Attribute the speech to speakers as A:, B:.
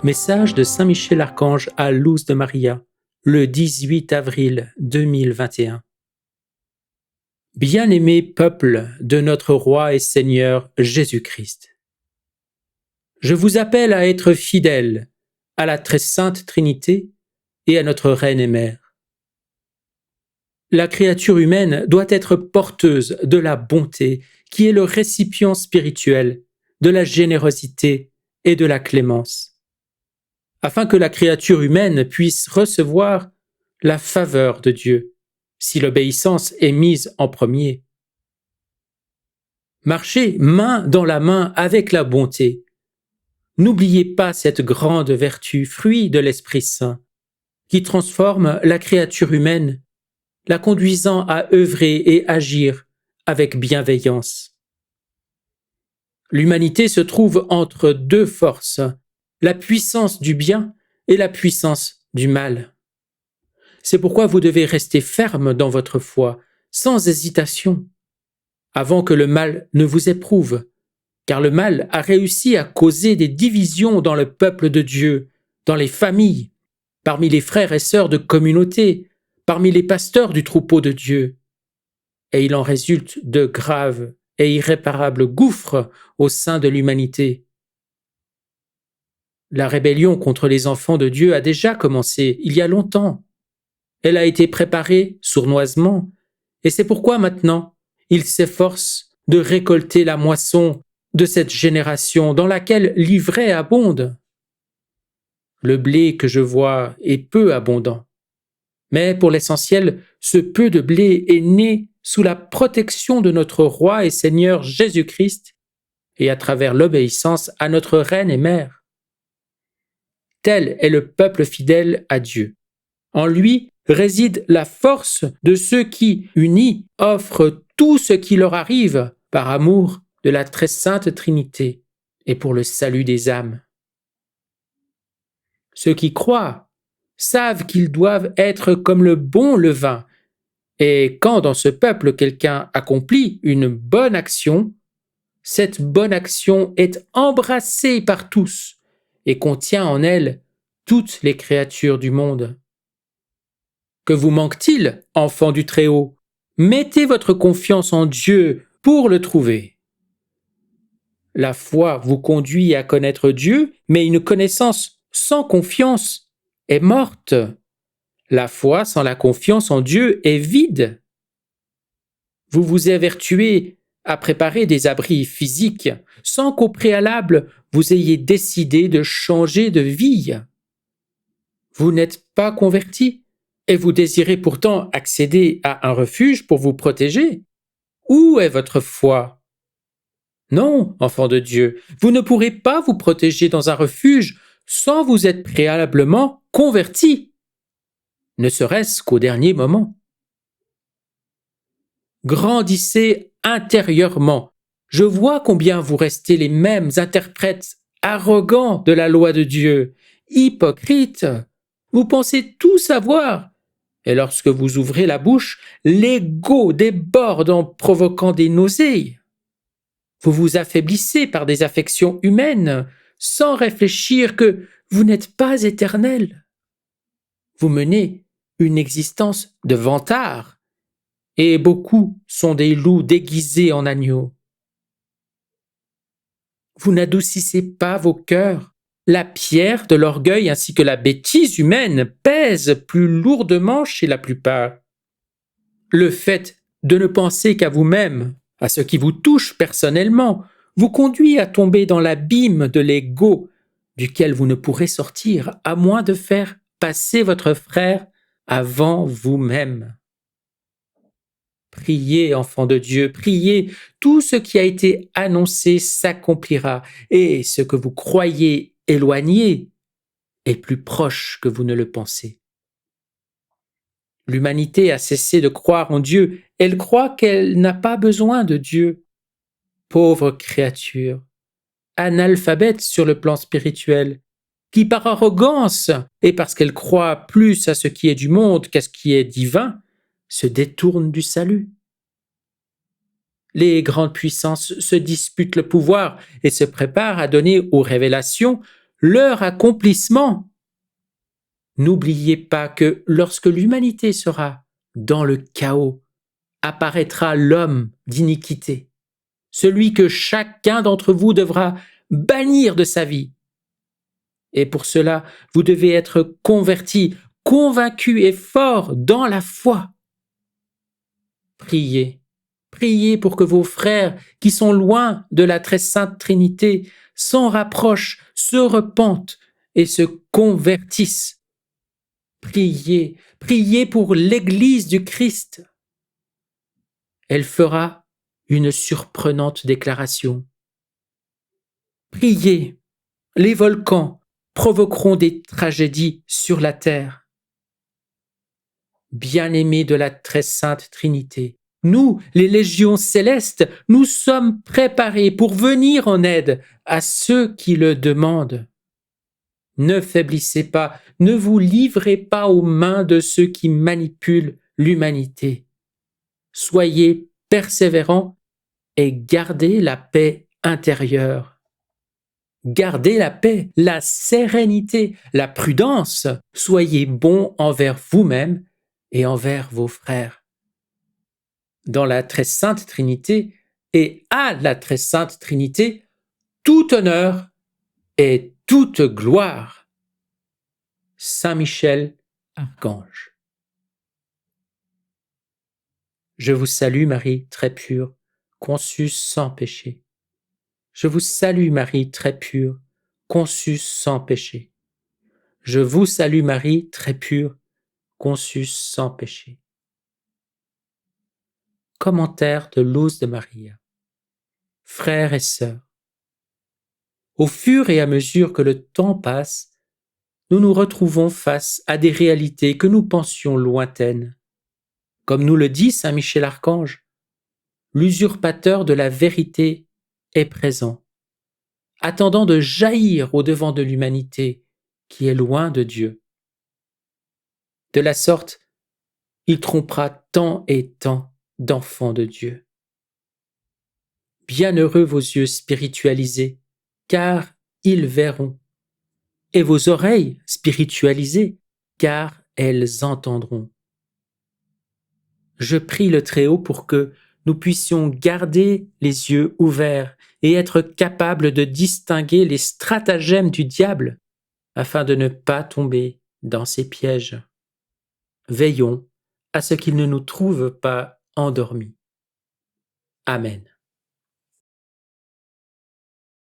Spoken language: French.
A: Message de Saint Michel Archange à Luz de Maria, le 18 avril 2021. Bien-aimé peuple de notre Roi et Seigneur Jésus-Christ, je vous appelle à être fidèles à la très sainte Trinité et à notre Reine et Mère. La créature humaine doit être porteuse de la bonté qui est le récipient spirituel de la générosité et de la clémence, afin que la créature humaine puisse recevoir la faveur de Dieu, si l'obéissance est mise en premier. Marchez main dans la main avec la bonté. N'oubliez pas cette grande vertu, fruit de l'Esprit Saint, qui transforme la créature humaine, la conduisant à œuvrer et agir avec bienveillance. L'humanité se trouve entre deux forces, la puissance du bien et la puissance du mal. C'est pourquoi vous devez rester ferme dans votre foi, sans hésitation, avant que le mal ne vous éprouve, car le mal a réussi à causer des divisions dans le peuple de Dieu, dans les familles, parmi les frères et sœurs de communauté, parmi les pasteurs du troupeau de Dieu. Et il en résulte de graves et irréparables gouffres au sein de l'humanité. La rébellion contre les enfants de Dieu a déjà commencé il y a longtemps. Elle a été préparée sournoisement, et c'est pourquoi maintenant il s'efforce de récolter la moisson de cette génération dans laquelle l'ivraie abonde. Le blé que je vois est peu abondant, mais pour l'essentiel, ce peu de blé est né sous la protection de notre Roi et Seigneur Jésus-Christ et à travers l'obéissance à notre Reine et Mère. Tel est le peuple fidèle à Dieu. En lui réside la force de ceux qui, unis, offrent tout ce qui leur arrive par amour de la très sainte Trinité et pour le salut des âmes. Ceux qui croient savent qu'ils doivent être comme le bon levain, et quand dans ce peuple quelqu'un accomplit une bonne action, cette bonne action est embrassée par tous et contient en elle toutes les créatures du monde. Que vous manque-t-il, enfants du Très-Haut? Mettez votre confiance en Dieu pour le trouver. La foi vous conduit à connaître Dieu, mais une connaissance sans confiance est morte. La foi sans la confiance en Dieu est vide. Vous vous évertuez à préparer des abris physiques sans qu'au préalable vous ayez décidé de changer de vie. Vous n'êtes pas convertis et vous désirez pourtant accéder à un refuge pour vous protéger. Où est votre foi? Non, enfants de Dieu, vous ne pourrez pas vous protéger dans un refuge sans vous être préalablement convertis, ne serait-ce qu'au dernier moment. Grandissez intérieurement. Je vois combien vous restez les mêmes interprètes arrogants de la loi de Dieu, hypocrites. Vous pensez tout savoir. Et lorsque vous ouvrez la bouche, l'ego déborde en provoquant des nausées. Vous vous affaiblissez par des affections humaines, sans réfléchir que vous n'êtes pas éternel. Vous menez une existence de vantard, et beaucoup sont des loups déguisés en agneaux. Vous n'adoucissez pas vos cœurs. La pierre de l'orgueil ainsi que la bêtise humaine pèsent plus lourdement chez la plupart. Le fait de ne penser qu'à vous-même, à ce qui vous touche personnellement, vous conduit à tomber dans l'abîme de l'ego, duquel vous ne pourrez sortir à moins de faire passer votre frère avant vous-même. Priez, enfants de Dieu, priez, tout ce qui a été annoncé s'accomplira, et ce que vous croyez éloigné est plus proche que vous ne le pensez. L'humanité a cessé de croire en Dieu, elle croit qu'elle n'a pas besoin de Dieu. Pauvre créature, analphabète sur le plan spirituel, qui par arrogance et parce qu'elle croit plus à ce qui est du monde qu'à ce qui est divin, se détourne du salut. Les grandes puissances se disputent le pouvoir et se préparent à donner aux révélations leur accomplissement. N'oubliez pas que lorsque l'humanité sera dans le chaos, apparaîtra l'homme d'iniquité, celui que chacun d'entre vous devra bannir de sa vie. Et pour cela, vous devez être convertis, convaincus et forts dans la foi. Priez, priez pour que vos frères qui sont loin de la très sainte Trinité s'en rapprochent, se repentent et se convertissent. Priez, priez pour l'Église du Christ. Elle fera une surprenante déclaration. Priez, les volcans provoqueront des tragédies sur la terre. Bien-aimés de la très sainte Trinité, nous, les légions célestes, nous sommes préparés pour venir en aide à ceux qui le demandent. Ne faiblissez pas, ne vous livrez pas aux mains de ceux qui manipulent l'humanité. Soyez persévérants et gardez la paix intérieure. Gardez la paix, la sérénité, la prudence. Soyez bons envers vous-même et envers vos frères. Dans la très sainte Trinité et à la très sainte Trinité, tout honneur et toute gloire. Saint Michel, Archange. Je vous salue Marie très pure, conçue sans péché. Je vous salue Marie très pure, conçue sans péché. Je vous salue Marie très pure, conçue sans péché. Commentaire de l'os de Maria. Frères et sœurs, au fur et à mesure que le temps passe, nous nous retrouvons face à des réalités que nous pensions lointaines. Comme nous le dit saint Michel Archange, l'usurpateur de la vérité est présent, attendant de jaillir au-devant de l'humanité qui est loin de Dieu. De la sorte, il trompera tant et tant d'enfants de Dieu. Bienheureux vos yeux spiritualisés, car ils verront, et vos oreilles spiritualisées, car elles entendront. Je prie le Très-Haut pour que nous puissions garder les yeux ouverts et être capables de distinguer les stratagèmes du diable afin de ne pas tomber dans ses pièges. Veillons à ce qu'il ne nous trouve pas endormis. Amen.